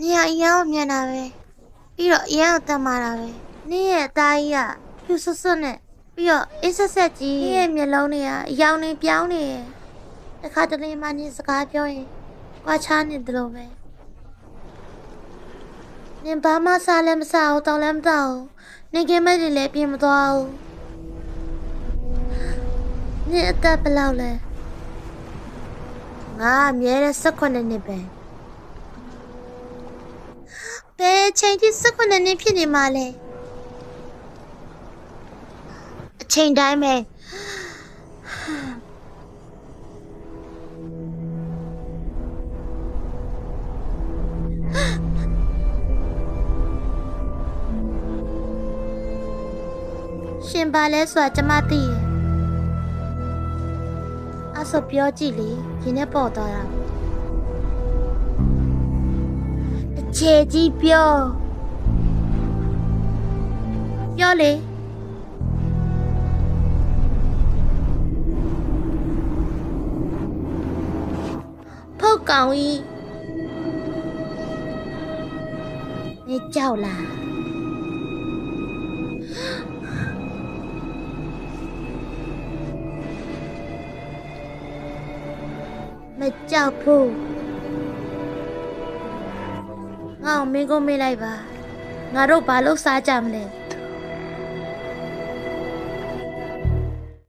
နေရအရင်ကိုမြန်တာပဲပြီးတော့အရင်ကိုတတ်မာတာပဲနေရဲ့အသားကြီးကဖြူဆွတ်ဆွတ်နဲ့ပြီးတော့အစ်ဆက်ဆက်ကြီးနေရဲ့မျက်လုံးတွေကအယောင်နေပြောင်းနေတယ်တခါတလေမှနေစကားပြောရင်ကွာချားနေတယ်လို့ပဲနင်ဘာမှစားလည်းမစားဘူးတောင်းလည်းမတောင်းဘူးနေကင်းမဲ့တွေလည်းပြင်မသွားဘူးနင်အသက်ဘယ်လောက်လဲငါအမြဲတမ်း18နှစ်ပဲဘယ်ချိန်ထိ18နှစ်ဖြစ်နေမှလဲအချိန်တိုင်းပဲရှင်ပါလဲဆိုတာကျမသိရဲ့အဲ့ဆိုပြောကြည့်လေရင်ထဲပေါ်သွားတာအခြေကြီးပြောလေဖုတ်ကောင်ကြီးနေကြောက်လားမကြောက်ဘူးငါ့ကိုမင်းကိုမေးလိုက်ပါငါတို့ဘာလို့စားကြမလဲ